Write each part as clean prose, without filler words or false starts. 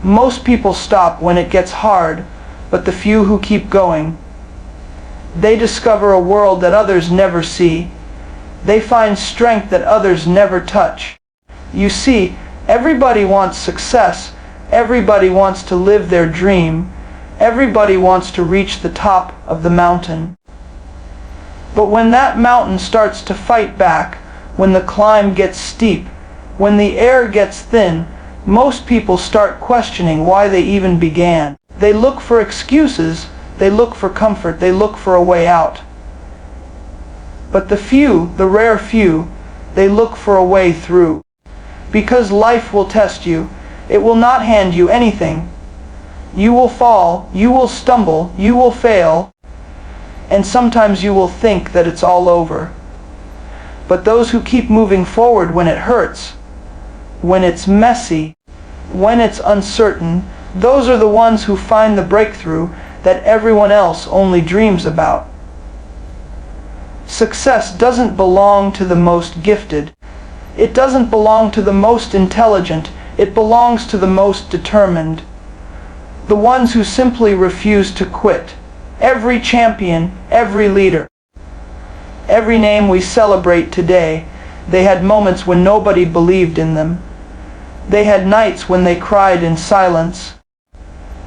Most people stop when it gets hard, but the few who keep going, they discover a world that others never see. They find strength that others never touch. You see, everybody wants success. Everybody wants to live their dream. Everybody wants to reach the top of the mountain. But when that mountain starts to fight back, when the climb gets steep, when the air gets thin, most people start questioning why they even began. They look for excuses, they look for comfort, they look for a way out. But the few, the rare few, they look for a way through. Because life will test you. It will not hand you anything. You will fall, you will stumble, you will fail, and sometimes you will think that it's all over. But those who keep moving forward when it hurts, when it's messy, when it's uncertain, those are the ones who find the breakthrough that everyone else only dreams about. Success doesn't belong to the most gifted. It doesn't belong to the most intelligent. It belongs to the most determined. The ones who simply refuse to quit. Every champion, every leader, every name we celebrate today, they had moments when nobody believed in them. They had nights when they cried in silence.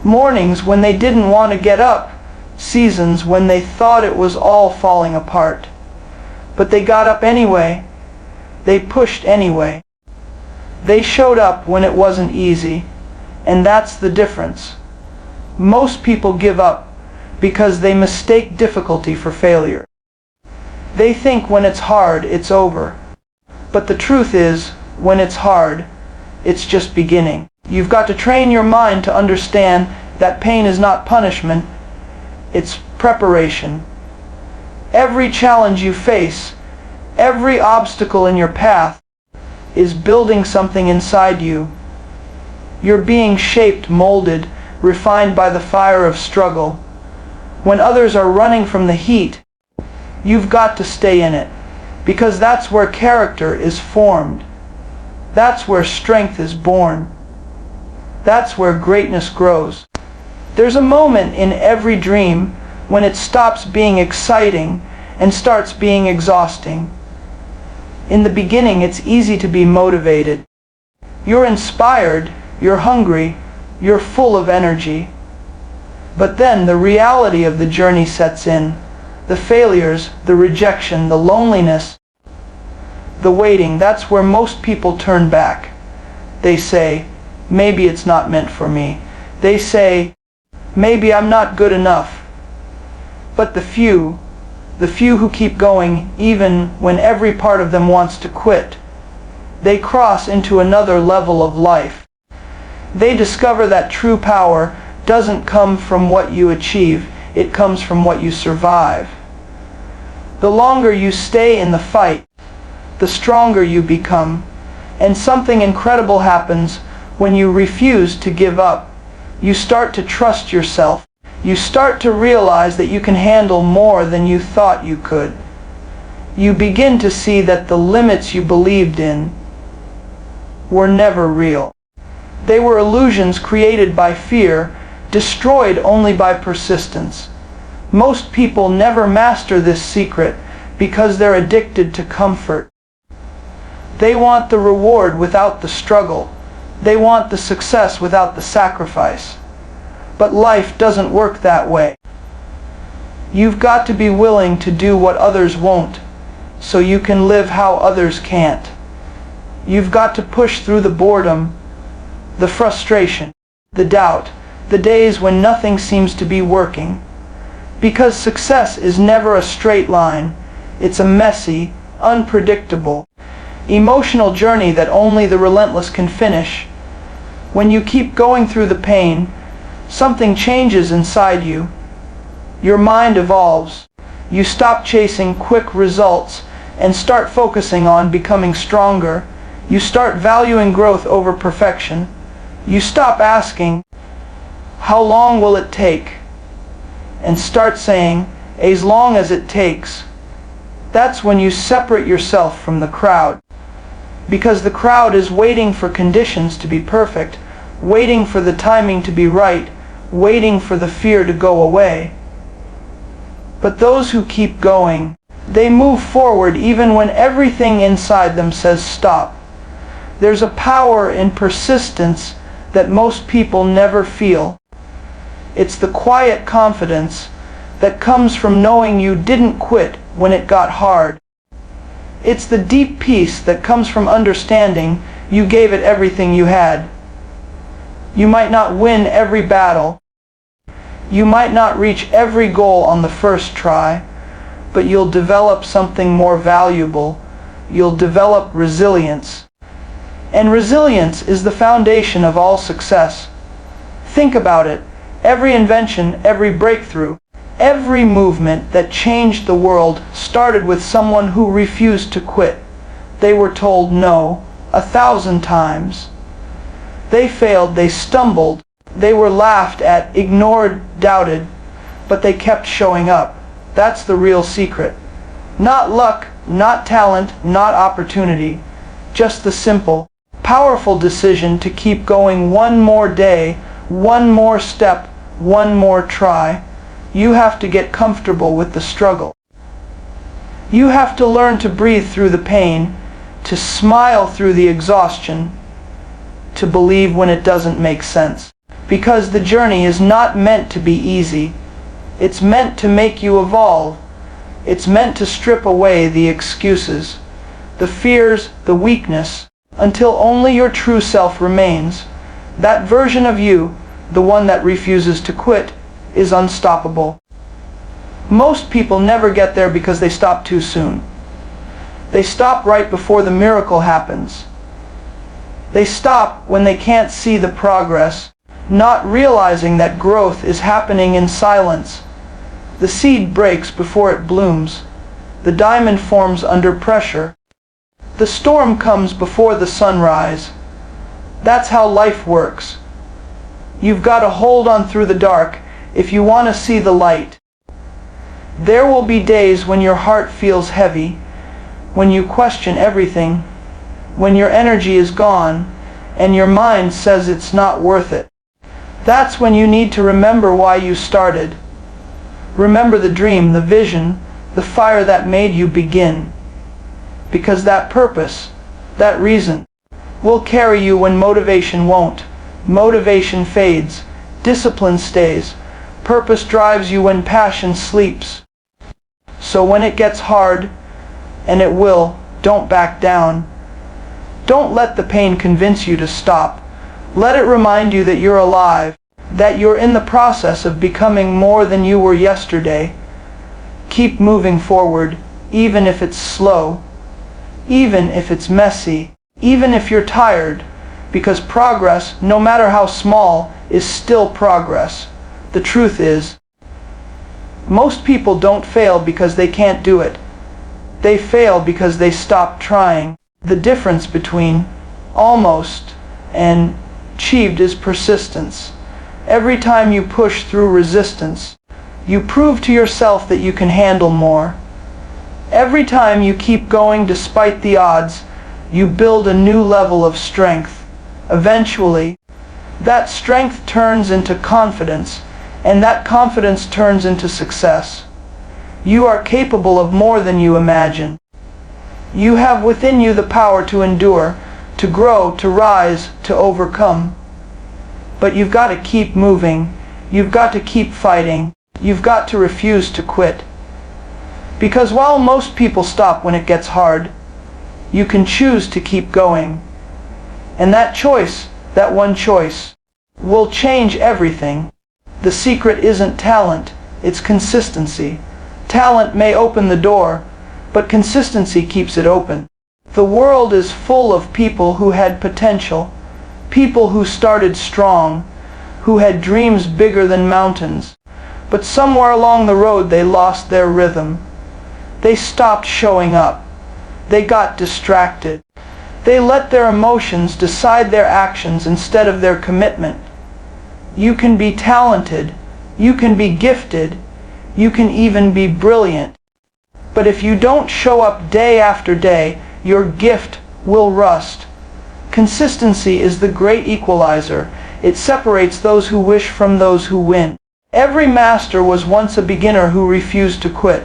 Mornings when they didn't want to get up. Seasons when they thought it was all falling apart. But they got up anyway. They pushed anyway. They showed up when it wasn't easy. And that's the difference. Most people give up because they mistake difficulty for failure. They think when it's hard, it's over. But the truth is, when it's hard, it's just beginning. You've got to train your mind to understand that pain is not punishment, it's preparation. Every challenge you face, every obstacle in your path, is building something inside you. You're being shaped, molded, refined by the fire of struggle. When others are running from the heat, you've got to stay in it, because that's where character is formed. That's where strength is born. That's where greatness grows. There's a moment in every dream when it stops being exciting and starts being exhausting. In the beginning, it's easy to be motivated. You're inspired, you're hungry, you're full of energy. But then the reality of the journey sets in. The failures, the rejection, the loneliness, the waiting, that's where most people turn back. They say, maybe it's not meant for me. They say, maybe I'm not good enough. But the few who keep going even when every part of them wants to quit, they cross into another level of life. They discover that true power doesn't come from what you achieve, it comes from what you survive. The longer you stay in the fight, the stronger you become, and something incredible happens when you refuse to give up. You start to trust yourself. You start to realize that you can handle more than you thought you could. You begin to see that the limits you believed in were never real. They were illusions created by fear, destroyed only by persistence. Most people never master this secret because they're addicted to comfort. They want the reward without the struggle. They want the success without the sacrifice. But life doesn't work that way. You've got to be willing to do what others won't, so you can live how others can't. You've got to push through the boredom, the frustration, the doubt, the days when nothing seems to be working. Because success is never a straight line. It's a messy, unpredictable, emotional journey that only the relentless can finish. When you keep going through the pain, something changes inside you. Your mind evolves. You stop chasing quick results and start focusing on becoming stronger. You start valuing growth over perfection. You stop asking, how long will it take? And start saying, as long as it takes. That's when you separate yourself from the crowd. Because the crowd is waiting for conditions to be perfect, waiting for the timing to be right, waiting for the fear to go away. But those who keep going, they move forward even when everything inside them says stop. There's a power in persistence that most people never feel. It's the quiet confidence that comes from knowing you didn't quit when it got hard. It's the deep peace that comes from understanding you gave it everything you had. You might not win every battle. You might not reach every goal on the first try, but you'll develop something more valuable. You'll develop resilience. And resilience is the foundation of all success. Think about it. Every invention, every breakthrough, every movement that changed the world started with someone who refused to quit. They were told no 1,000 times. They failed, they stumbled, they were laughed at, ignored, doubted, but they kept showing up. That's the real secret. Not luck, not talent, not opportunity, just the simple, powerful decision to keep going one more day, one more step, one more try. You have to get comfortable with the struggle. You have to learn to breathe through the pain, to smile through the exhaustion, to believe when it doesn't make sense. Because the journey is not meant to be easy. It's meant to make you evolve. It's meant to strip away the excuses, the fears, the weakness, until only your true self remains. That version of you, the one that refuses to quit, is unstoppable. Most people never get there because they stop too soon. They stop right before the miracle happens. They stop when they can't see the progress, not realizing that growth is happening in silence. The seed breaks before it blooms. The diamond forms under pressure. The storm comes before the sunrise. That's how life works. You've got to hold on through the dark if you want to see the light. There will be days when your heart feels heavy, when you question everything, when your energy is gone, and your mind says it's not worth it. That's when you need to remember why you started. Remember the dream, the vision, the fire that made you begin. Because that purpose, that reason, will carry you when motivation won't. Motivation fades, discipline stays, purpose drives you when passion sleeps. So when it gets hard, and it will, don't back down. Don't let the pain convince you to stop. Let it remind you that you're alive, that you're in the process of becoming more than you were yesterday. Keep moving forward, even if it's slow, even if it's messy, even if you're tired, because progress, no matter how small, is still progress. The truth is, most people don't fail because they can't do it. They fail because they stop trying. The difference between almost and achieved is persistence. Every time you push through resistance, you prove to yourself that you can handle more. Every time you keep going despite the odds, you build a new level of strength. Eventually, that strength turns into confidence, and that confidence turns into success. You are capable of more than you imagine. You have within you the power to endure, to grow, to rise, to overcome. But you've got to keep moving. You've got to keep fighting. You've got to refuse to quit. Because while most people stop when it gets hard, you can choose to keep going. And that choice, that one choice, will change everything. The secret isn't talent, it's consistency. Talent may open the door, but consistency keeps it open. The world is full of people who had potential, people who started strong, who had dreams bigger than mountains. But somewhere along the road they lost their rhythm. They stopped showing up. They got distracted. They let their emotions decide their actions instead of their commitment. You can be talented. You can be gifted. You can even be brilliant. But if you don't show up day after day, your gift will rust. Consistency is the great equalizer. It separates those who wish from those who win. Every master was once a beginner who refused to quit.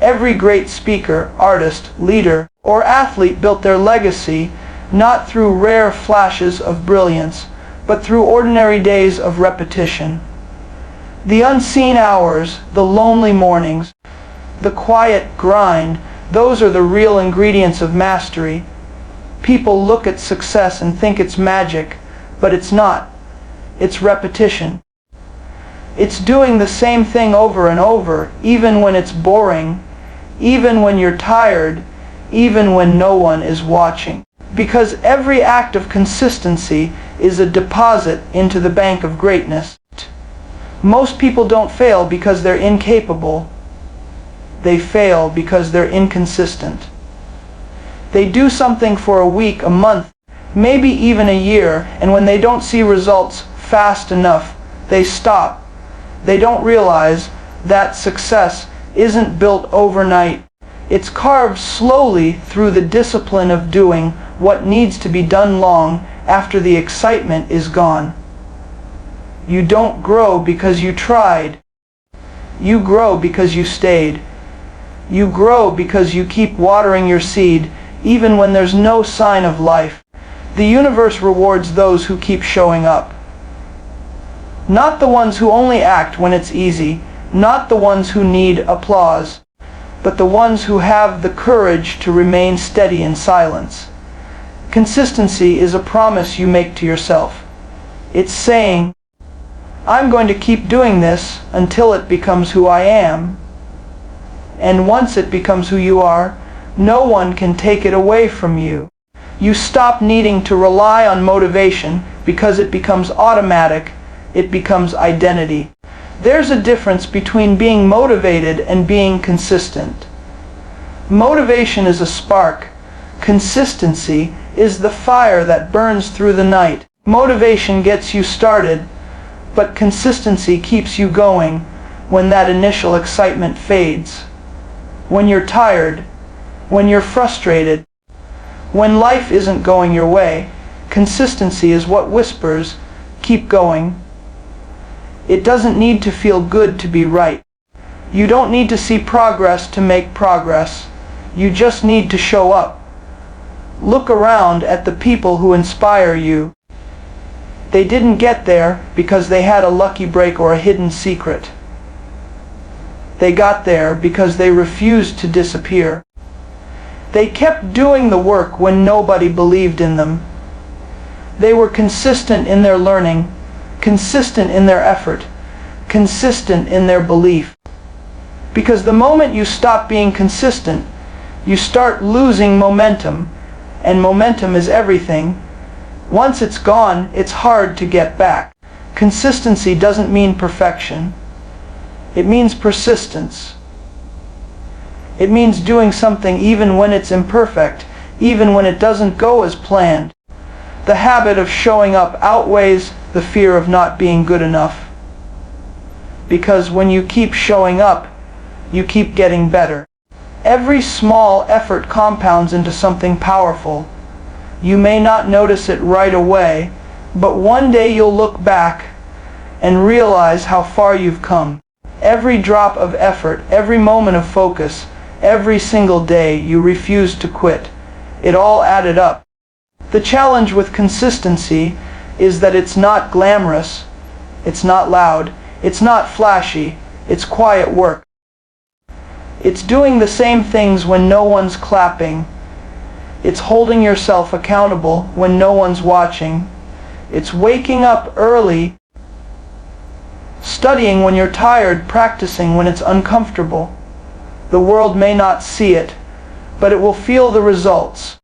Every great speaker, artist, leader, or athlete built their legacy not through rare flashes of brilliance, but through ordinary days of repetition. The unseen hours, the lonely mornings, the quiet grind, those are the real ingredients of mastery. People look at success and think it's magic, but it's not. It's repetition. It's doing the same thing over and over, even when it's boring, even when you're tired, even when no one is watching. Because every act of consistency is a deposit into the bank of greatness. Most people don't fail because they're incapable. They fail because they're inconsistent. They do something for a week, a month, maybe even a year, and when they don't see results fast enough, they stop. They don't realize that success isn't built overnight. It's carved slowly through the discipline of doing what needs to be done long after the excitement is gone. You don't grow because you tried. You grow because you stayed. You grow because you keep watering your seed even when there's no sign of life. The universe rewards those who keep showing up. Not the ones who only act when it's easy, not the ones who need applause, but the ones who have the courage to remain steady in silence. Consistency is a promise you make to yourself. It's saying, I'm going to keep doing this until it becomes who I am. And once it becomes who you are, no one can take it away from you. You stop needing to rely on motivation because it becomes automatic. It becomes identity. There's a difference between being motivated and being consistent. Motivation is a spark. Consistency is the fire that burns through the night. Motivation gets you started, but consistency keeps you going when that initial excitement fades. When you're tired, when you're frustrated, when life isn't going your way, consistency is what whispers, keep going. It doesn't need to feel good to be right. You don't need to see progress to make progress. You just need to show up. Look around at the people who inspire you. They didn't get there because they had a lucky break or a hidden secret. They got there because they refused to disappear. They kept doing the work when nobody believed in them. They were consistent in their learning, consistent in their effort, consistent in their belief. Because the moment you stop being consistent, you start losing momentum, and momentum is everything. Once it's gone, it's hard to get back. Consistency doesn't mean perfection. It means persistence. It means doing something even when it's imperfect, even when it doesn't go as planned. The habit of showing up outweighs the fear of not being good enough. Because when you keep showing up, you keep getting better. Every small effort compounds into something powerful. You may not notice it right away, but one day you'll look back and realize how far you've come. Every drop of effort, every moment of focus, every single day you refused to quit, it all added up. The challenge with consistency is that it's not glamorous, it's not loud, it's not flashy, it's quiet work. It's doing the same things when no one's clapping. It's holding yourself accountable when no one's watching. It's waking up early, studying when you're tired, practicing when it's uncomfortable. The world may not see it, but it will feel the results.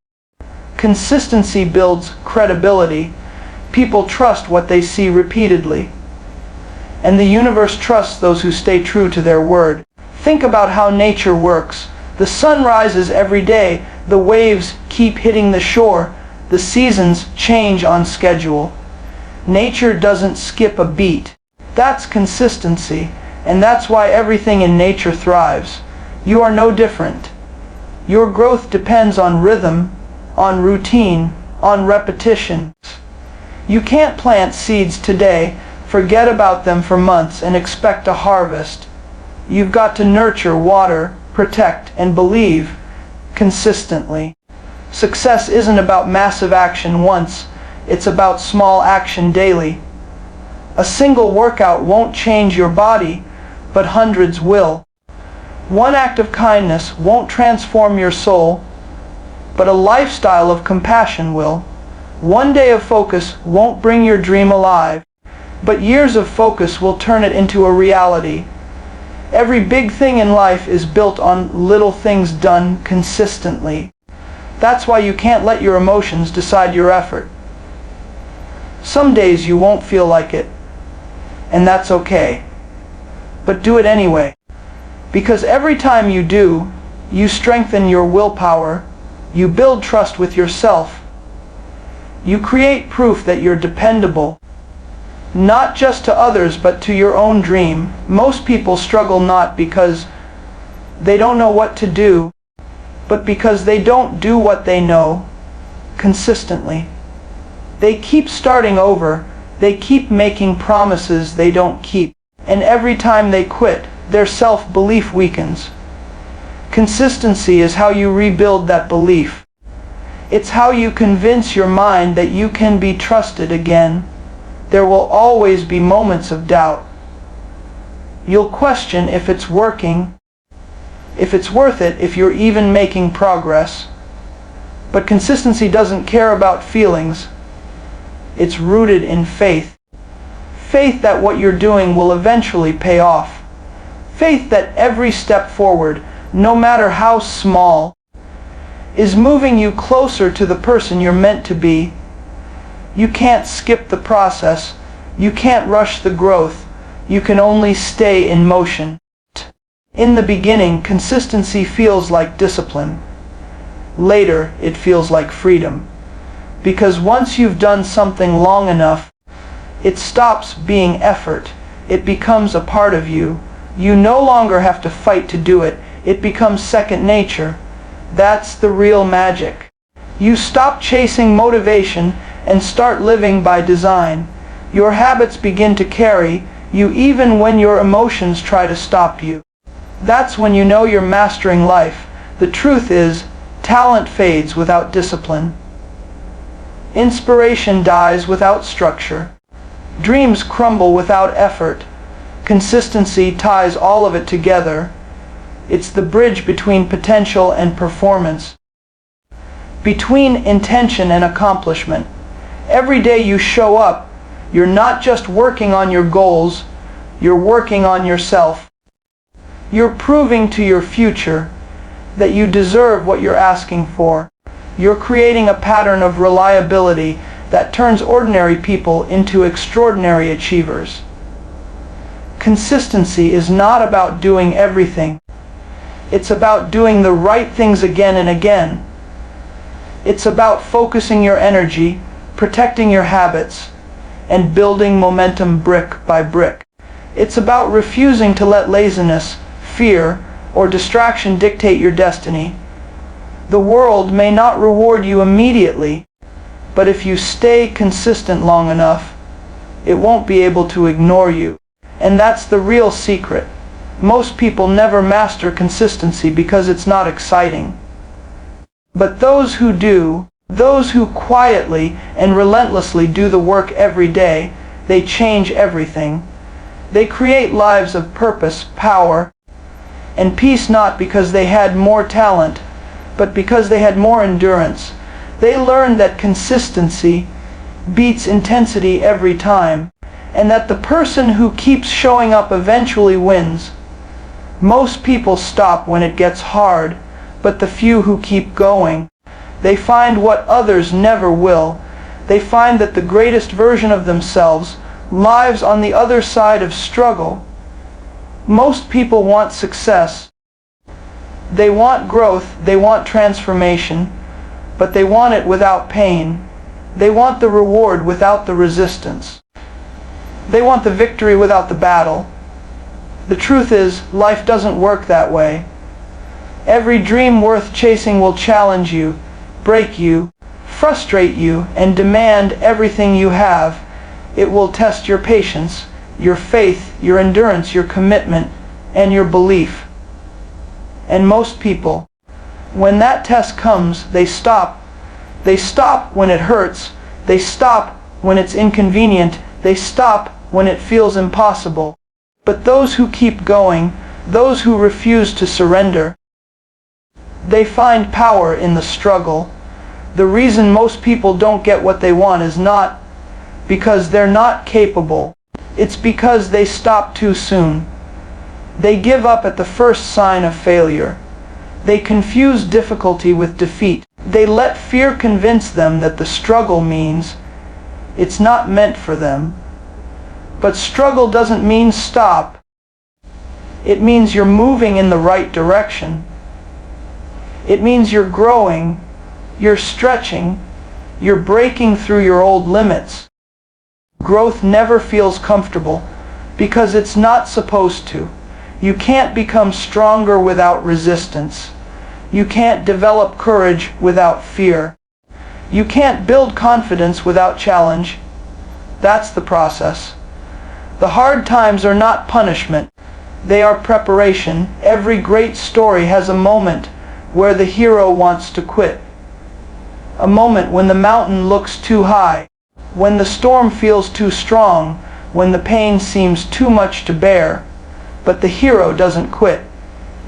Consistency builds credibility. People trust what they see repeatedly. And the universe trusts those who stay true to their word. Think about how nature works. The sun rises every day. The waves keep hitting the shore. The seasons change on schedule. Nature doesn't skip a beat. That's consistency, and that's why everything in nature thrives. You are no different. Your growth depends on rhythm, on routine, on repetition. You can't plant seeds today, forget about them for months, and expect a harvest. You've got to nurture, water, protect, and believe consistently. Success isn't about massive action once, it's about small action daily. A single workout won't change your body, but hundreds will. One act of kindness won't transform your soul, but a lifestyle of compassion will. One day of focus won't bring your dream alive, but years of focus will turn it into a reality. Every big thing in life is built on little things done consistently. That's why you can't let your emotions decide your effort. Some days you won't feel like it, and that's okay. But do it anyway. Because every time you do, you strengthen your willpower, you build trust with yourself, you create proof that you're dependable, not just to others but to your own dream. Most people struggle not because they don't know what to do, but because they don't do what they know consistently. They keep starting over, they keep making promises they don't keep, and every time they quit, their self-belief weakens. Consistency is how you rebuild that belief. It's how you convince your mind that you can be trusted again. There will always be moments of doubt. You'll question if it's working, if it's worth it, if you're even making progress. But consistency doesn't care about feelings. It's rooted in faith. Faith that what you're doing will eventually pay off. Faith that every step forward, no matter how small, is moving you closer to the person you're meant to be. You can't skip the process. You can't rush the growth. You can only stay in motion. In the beginning, consistency feels like discipline. Later, it feels like freedom. Because once you've done something long enough, it stops being effort. It becomes a part of you. You no longer have to fight to do it. It becomes second nature. That's the real magic. You stop chasing motivation and start living by design. Your habits begin to carry you even when your emotions try to stop you. That's when you know you're mastering life. The truth is, talent fades without discipline. Inspiration dies without structure. Dreams crumble without effort. Consistency ties all of it together. It's the bridge between potential and performance, between intention and accomplishment. Every day you show up, you're not just working on your goals, you're working on yourself. You're proving to your future that you deserve what you're asking for. You're creating a pattern of reliability that turns ordinary people into extraordinary achievers. Consistency is not about doing everything. It's about doing the right things again and again. It's about focusing your energy, protecting your habits, and building momentum brick by brick. It's about refusing to let laziness, fear, or distraction dictate your destiny. The world may not reward you immediately, but if you stay consistent long enough, it won't be able to ignore you. And that's the real secret. Most people never master consistency because it's not exciting. But those who do, those who quietly and relentlessly do the work every day, they change everything. They create lives of purpose, power, and peace, not because they had more talent, but because they had more endurance. They learned that consistency beats intensity every time, and that the person who keeps showing up eventually wins. Most people stop when it gets hard, but the few who keep going, they find what others never will. They find that the greatest version of themselves lives on the other side of struggle. Most people want success. They want growth, they want transformation, but they want it without pain. They want the reward without the resistance. They want the victory without the battle. The truth is, life doesn't work that way. Every dream worth chasing will challenge you, break you, frustrate you, and demand everything you have. It will test your patience, your faith, your endurance, your commitment, and your belief. And most people, when that test comes, they stop. They stop when it hurts. They stop when it's inconvenient. They stop when it feels impossible. But those who keep going, those who refuse to surrender, they find power in the struggle. The reason most people don't get what they want is not because they're not capable. It's because they stop too soon. They give up at the first sign of failure. They confuse difficulty with defeat. They let fear convince them that the struggle means it's not meant for them. But struggle doesn't mean stop. It means you're moving in the right direction. It means you're growing, you're stretching, you're breaking through your old limits. Growth never feels comfortable because it's not supposed to. You can't become stronger without resistance. You can't develop courage without fear. You can't build confidence without challenge. That's the process. The hard times are not punishment. They are preparation. Every great story has a moment where the hero wants to quit. A moment when the mountain looks too high, when the storm feels too strong, when the pain seems too much to bear. But the hero doesn't quit.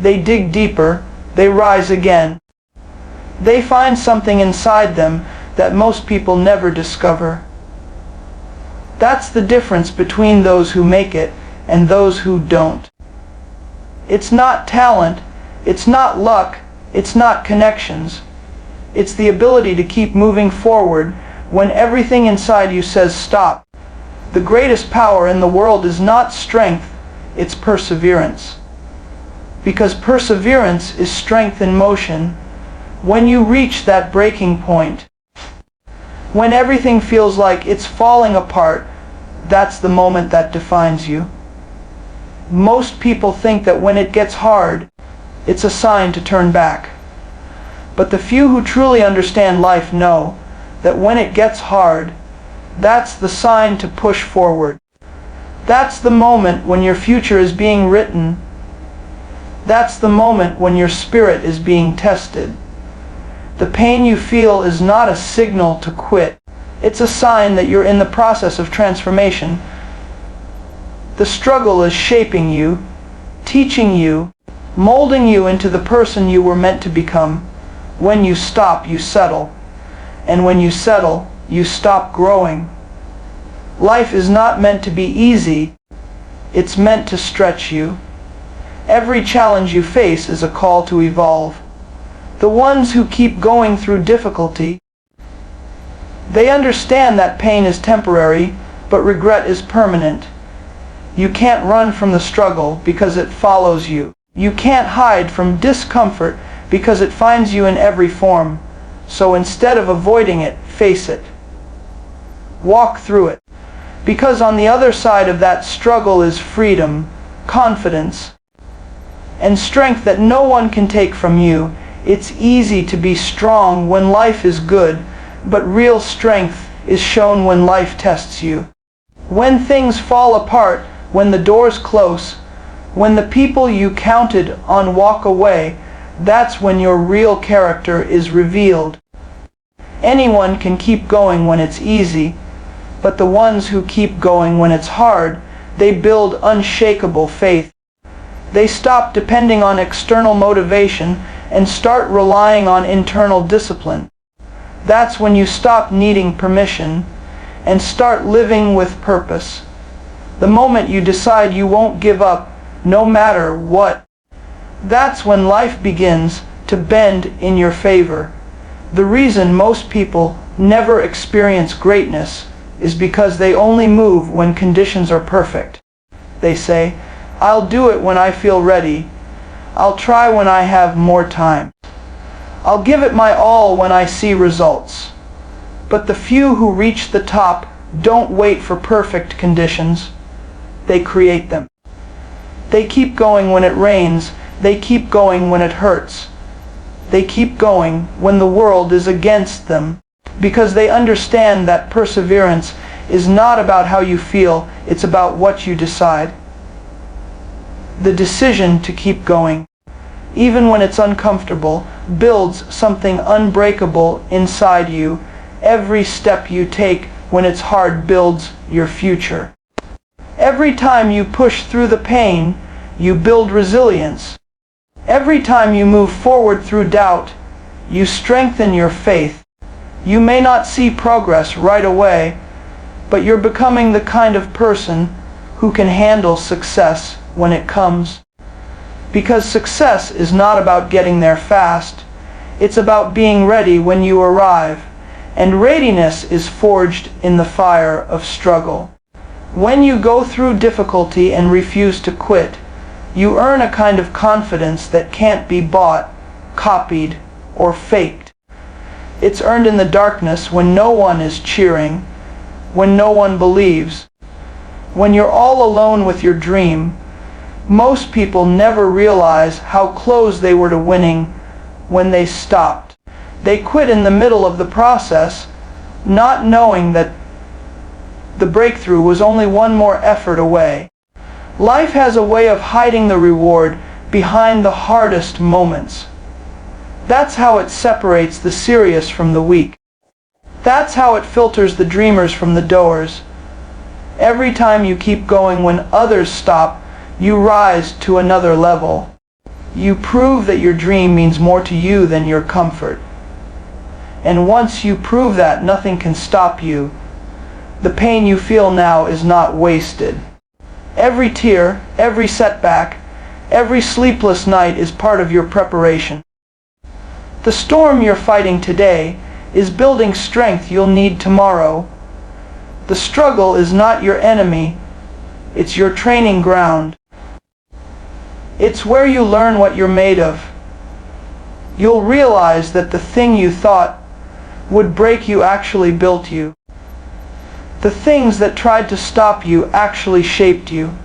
They dig deeper. They rise again. They find something inside them that most people never discover. That's the difference between those who make it and those who don't. It's not talent. It's not luck. It's not connections. It's the ability to keep moving forward when everything inside you says stop. The greatest power in the world is not strength, it's perseverance. Because perseverance is strength in motion. When you reach that breaking point, when everything feels like it's falling apart, that's the moment that defines you. Most people think that when it gets hard, it's a sign to turn back. But the few who truly understand life know that when it gets hard, that's the sign to push forward. That's the moment when your future is being written. That's the moment when your spirit is being tested. The pain you feel is not a signal to quit. It's a sign that you're in the process of transformation. The struggle is shaping you, teaching you, molding you into the person you were meant to become. When you stop, you settle. And when you settle, you stop growing. Life is not meant to be easy. It's meant to stretch you. Every challenge you face is a call to evolve. The ones who keep going through difficulty, they understand that pain is temporary, but regret is permanent. You can't run from the struggle because it follows you. You can't hide from discomfort because it finds you in every form. So instead of avoiding it, face it. Walk through it. Because on the other side of that struggle is freedom, confidence, and strength that no one can take from you. It's easy to be strong when life is good, but real strength is shown when life tests you. When things fall apart, when the doors close, when the people you counted on walk away, that's when your real character is revealed. Anyone can keep going when it's easy, but the ones who keep going when it's hard, they build unshakable faith. They stop depending on external motivation and start relying on internal discipline. That's when you stop needing permission and start living with purpose. The moment you decide you won't give up, no matter what, that's when life begins to bend in your favor. The reason most people never experience greatness is because they only move when conditions are perfect. They say, "I'll do it when I feel ready. I'll try when I have more time. I'll give it my all when I see results." But the few who reach the top don't wait for perfect conditions. They create them. They keep going when it rains. They keep going when it hurts. They keep going when the world is against them. because they understand that perseverance is not about how you feel, it's about what you decide. The decision to keep going, even when it's uncomfortable, builds something unbreakable inside you. Every step you take when it's hard builds your future. Every time you push through the pain, you build resilience. Every time you move forward through doubt, you strengthen your faith. You may not see progress right away, but you're becoming the kind of person who can handle success when it comes. Because success is not about getting there fast, it's about being ready when you arrive, and readiness is forged in the fire of struggle. When you go through difficulty and refuse to quit, you earn a kind of confidence that can't be bought, copied, or faked. It's earned in the darkness when no one is cheering, when no one believes. When you're all alone with your dream, most people never realize how close they were to winning when they stopped. They quit in the middle of the process, not knowing that the breakthrough was only one more effort away. Life has a way of hiding the reward behind the hardest moments. That's how it separates the serious from the weak. That's how it filters the dreamers from the doers. Every time you keep going when others stop, you rise to another level. You prove that your dream means more to you than your comfort. And once you prove that, nothing can stop you. The pain you feel now is not wasted. Every tear, every setback, every sleepless night is part of your preparation. The storm you're fighting today is building strength you'll need tomorrow. The struggle is not your enemy, it's your training ground. It's where you learn what you're made of. You'll realize that the thing you thought would break you actually built you. The things that tried to stop you actually shaped you.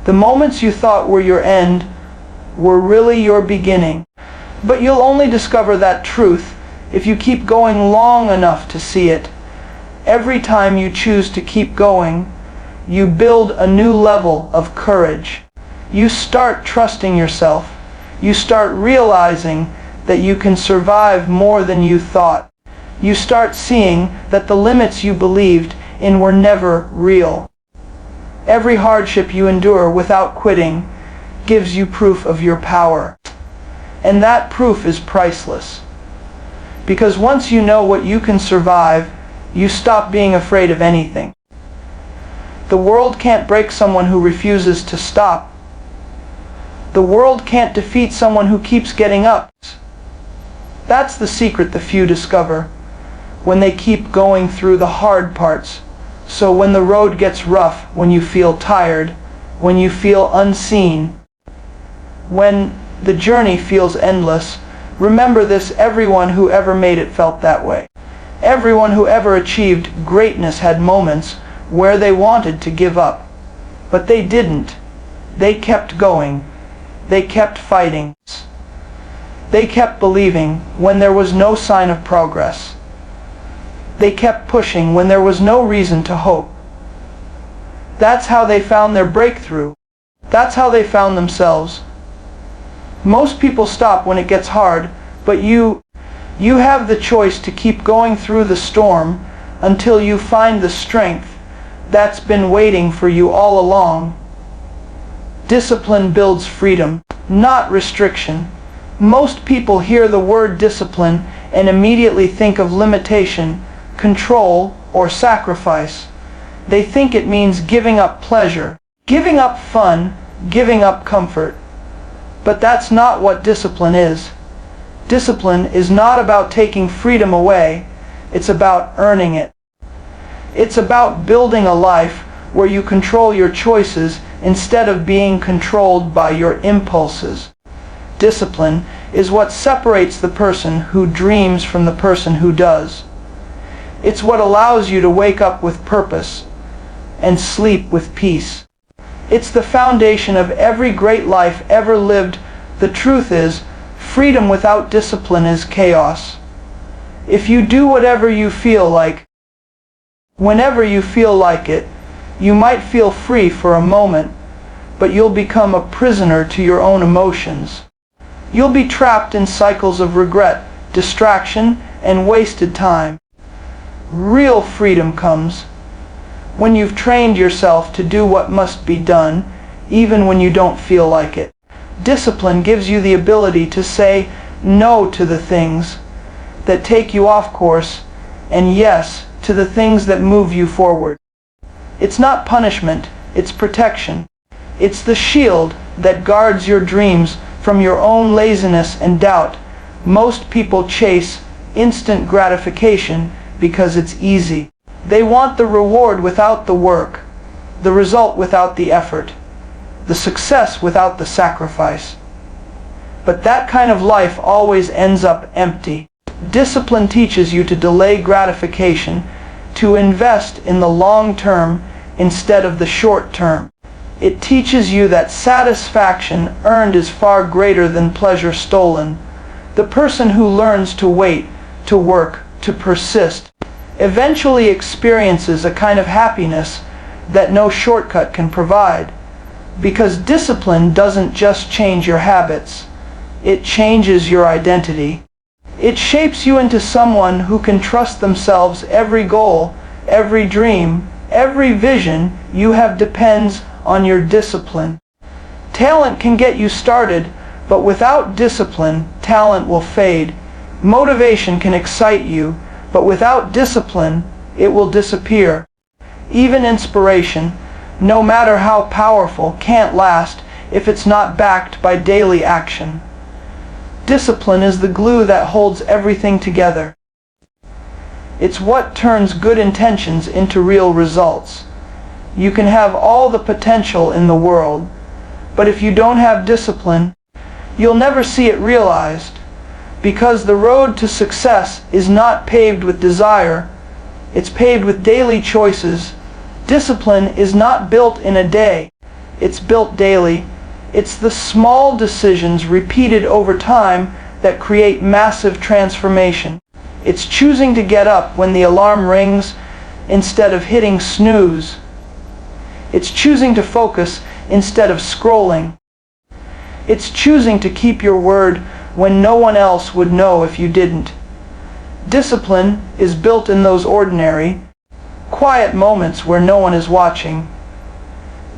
The moments you thought were your end were really your beginning. But you'll only discover that truth if you keep going long enough to see it. Every time you choose to keep going, you build a new level of courage. You start trusting yourself. You start realizing that you can survive more than you thought. You start seeing that the limits you believed in were never real. Every hardship you endure without quitting gives you proof of your power. And that proof is priceless. Because once you know what you can survive, you stop being afraid of anything. The world can't break someone who refuses to stop. The world can't defeat someone who keeps getting up. That's the secret the few discover when they keep going through the hard parts. So when the road gets rough, when you feel tired, when you feel unseen, when the journey feels endless, remember this: everyone who ever made it felt that way. Everyone who ever achieved greatness had moments where they wanted to give up. But they didn't. They kept going. They kept fighting. They kept believing when there was no sign of progress. They kept pushing when there was no reason to hope. That's how they found their breakthrough. That's how they found themselves. Most people stop when it gets hard, but you have the choice to keep going through the storm until you find the strength that's been waiting for you all along. Discipline builds freedom, not restriction. Most people hear the word discipline and immediately think of limitation, control, or sacrifice. They think it means giving up pleasure, giving up fun, giving up comfort. But that's not what discipline is. Discipline is not about taking freedom away, it's about earning it. It's about building a life where you control your choices instead of being controlled by your impulses. Discipline is what separates the person who dreams from the person who does. It's what allows you to wake up with purpose and sleep with peace. It's the foundation of every great life ever lived. The truth is, freedom without discipline is chaos. If you do whatever you feel like, whenever you feel like it, you might feel free for a moment, but you'll become a prisoner to your own emotions. You'll be trapped in cycles of regret, distraction, and wasted time. Real freedom comes when you've trained yourself to do what must be done, even when you don't feel like it. Discipline gives you the ability to say no to the things that take you off course, and yes to the things that move you forward. It's not punishment, it's protection. It's the shield that guards your dreams from your own laziness and doubt. Most people chase instant gratification because it's easy. They want the reward without the work, the result without the effort, the success without the sacrifice. But that kind of life always ends up empty. Discipline teaches you to delay gratification, to invest in the long term instead of the short term. It teaches you that satisfaction earned is far greater than pleasure stolen. The person who learns to wait, to work, to persist, eventually experiences a kind of happiness that no shortcut can provide. Because discipline doesn't just change your habits, it changes your identity. It shapes you into someone who can trust themselves. Every goal, every dream, every vision you have depends on your discipline. Talent can get you started, but without discipline, talent will fade. Motivation can excite you, but without discipline, it will disappear. Even inspiration, no matter how powerful, can't last if it's not backed by daily action. Discipline is the glue that holds everything together. It's what turns good intentions into real results. You can have all the potential in the world, but if you don't have discipline, you'll never see it realized. Because the road to success is not paved with desire, it's paved with daily choices. Discipline is not built in a day, it's built daily. It's the small decisions repeated over time that create massive transformation. It's choosing to get up when the alarm rings instead of hitting snooze. It's choosing to focus instead of scrolling. It's choosing to keep your word when no one else would know if you didn't. Discipline is built in those ordinary, quiet moments where no one is watching.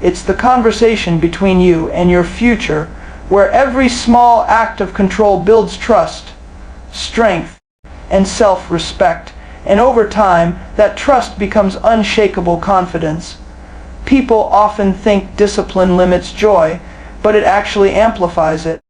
It's the conversation between you and your future, where every small act of control builds trust, strength, and self-respect. And over time, that trust becomes unshakable confidence. People often think discipline limits joy, but it actually amplifies it.